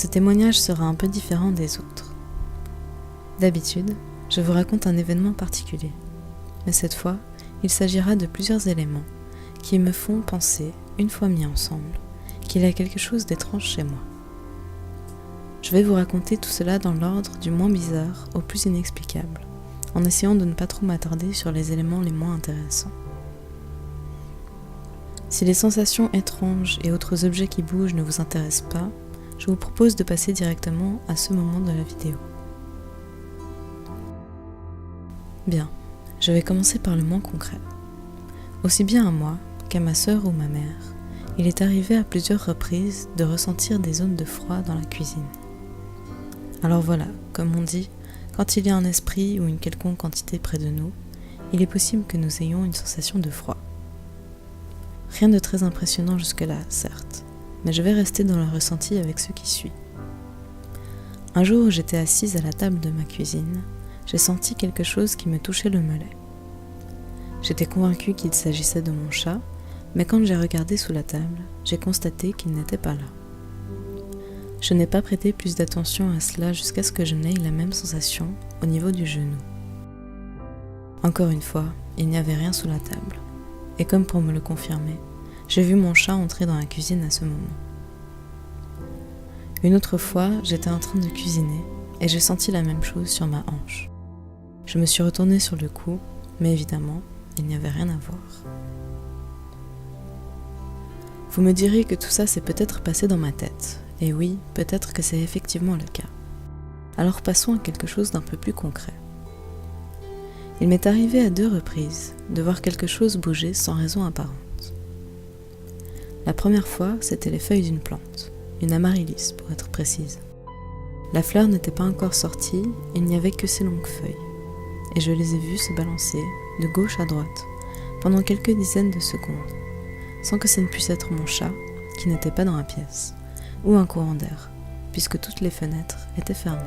Ce témoignage sera un peu différent des autres. D'habitude, je vous raconte un événement particulier, mais cette fois, il s'agira de plusieurs éléments qui me font penser, une fois mis ensemble, qu'il y a quelque chose d'étrange chez moi. Je vais vous raconter tout cela dans l'ordre du moins bizarre au plus inexplicable, en essayant de ne pas trop m'attarder sur les éléments les moins intéressants. Si les sensations étranges et autres objets qui bougent ne vous intéressent pas, je vous propose de passer directement à ce moment de la vidéo. Bien, je vais commencer par le moins concret. Aussi bien à moi qu'à ma sœur ou ma mère, il est arrivé à plusieurs reprises de ressentir des zones de froid dans la cuisine. Alors voilà, comme on dit, quand il y a un esprit ou une quelconque entité près de nous, il est possible que nous ayons une sensation de froid. Rien de très impressionnant jusque-là, certes, mais je vais rester dans le ressenti avec ce qui suit. Un jour où j'étais assise à la table de ma cuisine, j'ai senti quelque chose qui me touchait le mollet. J'étais convaincue qu'il s'agissait de mon chat, mais quand j'ai regardé sous la table, j'ai constaté qu'il n'était pas là. Je n'ai pas prêté plus d'attention à cela jusqu'à ce que je n'aie la même sensation au niveau du genou. Encore une fois, il n'y avait rien sous la table, et comme pour me le confirmer, j'ai vu mon chat entrer dans la cuisine à ce moment. Une autre fois, j'étais en train de cuisiner, et j'ai senti la même chose sur ma hanche. Je me suis retournée sur le coup, mais évidemment, il n'y avait rien à voir. Vous me direz que tout ça s'est peut-être passé dans ma tête, et oui, peut-être que c'est effectivement le cas. Alors passons à quelque chose d'un peu plus concret. Il m'est arrivé à 2 reprises de voir quelque chose bouger sans raison apparente. La première fois, c'était les feuilles d'une plante, une amaryllis pour être précise. La fleur n'était pas encore sortie, il n'y avait que ses longues feuilles, et je les ai vues se balancer de gauche à droite pendant quelques dizaines de secondes, sans que ça ne puisse être mon chat, qui n'était pas dans la pièce, ou un courant d'air, puisque toutes les fenêtres étaient fermées.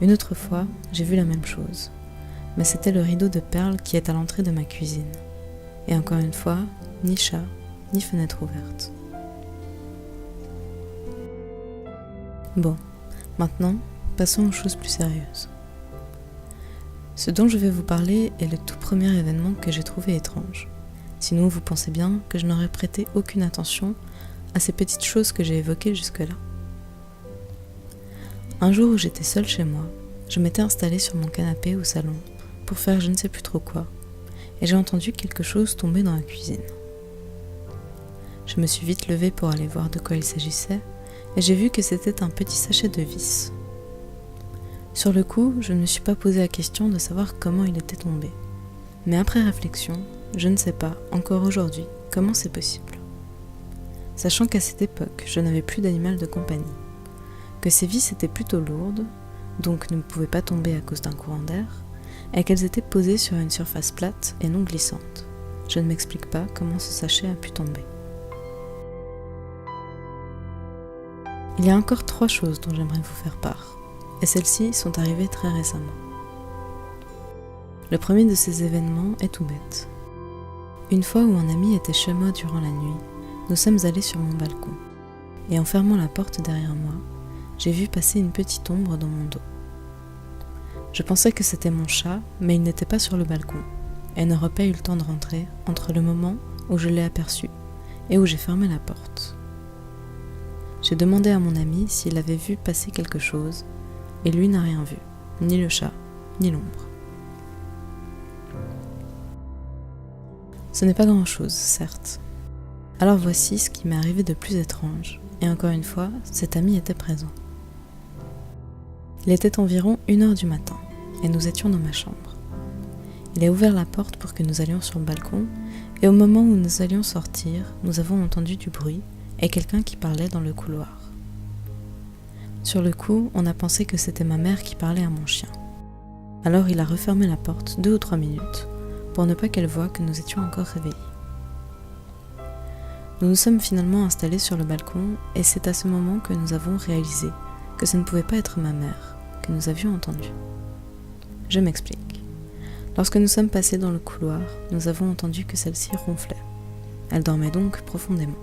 Une autre fois, j'ai vu la même chose, mais c'était le rideau de perles qui est à l'entrée de ma cuisine. Et encore une fois, ni chat, ni fenêtre ouverte. Bon, maintenant, passons aux choses plus sérieuses. Ce dont je vais vous parler est le tout premier événement que j'ai trouvé étrange. Sinon, vous pensez bien que je n'aurais prêté aucune attention à ces petites choses que j'ai évoquées jusque-là. Un jour où j'étais seule chez moi, je m'étais installée sur mon canapé au salon pour faire je ne sais plus trop quoi, et j'ai entendu quelque chose tomber dans la cuisine. Je me suis vite levée pour aller voir de quoi il s'agissait, et j'ai vu que c'était un petit sachet de vis. Sur le coup, je ne me suis pas posé la question de savoir comment il était tombé. Mais après réflexion, je ne sais pas, encore aujourd'hui, comment c'est possible. Sachant qu'à cette époque, je n'avais plus d'animal de compagnie, que ces vis étaient plutôt lourdes, donc ne pouvaient pas tomber à cause d'un courant d'air, et qu'elles étaient posées sur une surface plate et non glissante. Je ne m'explique pas comment ce sachet a pu tomber. Il y a encore 3 choses dont j'aimerais vous faire part, et celles-ci sont arrivées très récemment. Le premier de ces événements est tout bête. Une fois où un ami était chez moi durant la nuit, nous sommes allés sur mon balcon, et en fermant la porte derrière moi, j'ai vu passer une petite ombre dans mon dos. Je pensais que c'était mon chat, mais il n'était pas sur le balcon, et n'aurait pas eu le temps de rentrer entre le moment où je l'ai aperçu et où j'ai fermé la porte. J'ai demandé à mon ami s'il avait vu passer quelque chose, et lui n'a rien vu, ni le chat, ni l'ombre. Ce n'est pas grand-chose, certes. Alors voici ce qui m'est arrivé de plus étrange, et encore une fois, cet ami était présent. Il était environ 1h du matin, et nous étions dans ma chambre. Il a ouvert la porte pour que nous allions sur le balcon, et au moment où nous allions sortir, nous avons entendu du bruit, et quelqu'un qui parlait dans le couloir. Sur le coup, on a pensé que c'était ma mère qui parlait à mon chien. Alors il a refermé la porte 2 ou 3 minutes, pour ne pas qu'elle voie que nous étions encore réveillés. Nous nous sommes finalement installés sur le balcon, et c'est à ce moment que nous avons réalisé que ce ne pouvait pas être ma mère que nous avions entendue. Je m'explique. Lorsque nous sommes passés dans le couloir, nous avons entendu que celle-ci ronflait. Elle dormait donc profondément.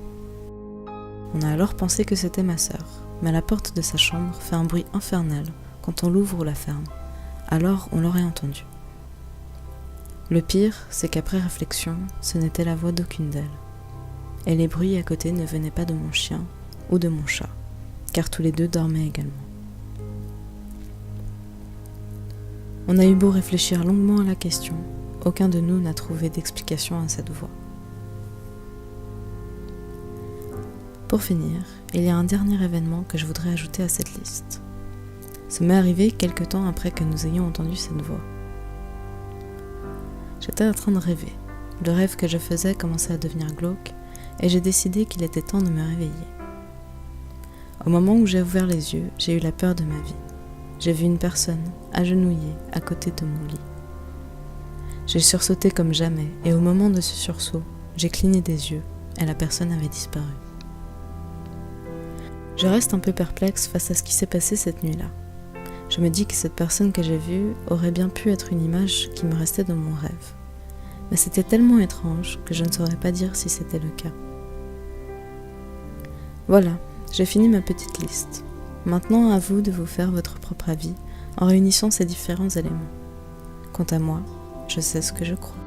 On a alors pensé que c'était ma sœur, mais la porte de sa chambre fait un bruit infernal quand on l'ouvre ou la ferme. Alors on l'aurait entendu. Le pire, c'est qu'après réflexion, ce n'était la voix d'aucune d'elles. Et les bruits à côté ne venaient pas de mon chien ou de mon chat, car tous les deux dormaient également. On a eu beau réfléchir longuement à la question, aucun de nous n'a trouvé d'explication à cette voix. Pour finir, il y a un dernier événement que je voudrais ajouter à cette liste. Ça m'est arrivé quelque temps après que nous ayons entendu cette voix. J'étais en train de rêver. Le rêve que je faisais commençait à devenir glauque et j'ai décidé qu'il était temps de me réveiller. Au moment où j'ai ouvert les yeux, j'ai eu la peur de ma vie. J'ai vu une personne agenouillée à côté de mon lit. J'ai sursauté comme jamais et au moment de ce sursaut, j'ai cligné des yeux et la personne avait disparu. Je reste un peu perplexe face à ce qui s'est passé cette nuit-là. Je me dis que cette personne que j'ai vue aurait bien pu être une image qui me restait dans mon rêve. Mais c'était tellement étrange que je ne saurais pas dire si c'était le cas. Voilà, j'ai fini ma petite liste. Maintenant, à vous de vous faire votre propre avis en réunissant ces différents éléments. Quant à moi, je sais ce que je crois.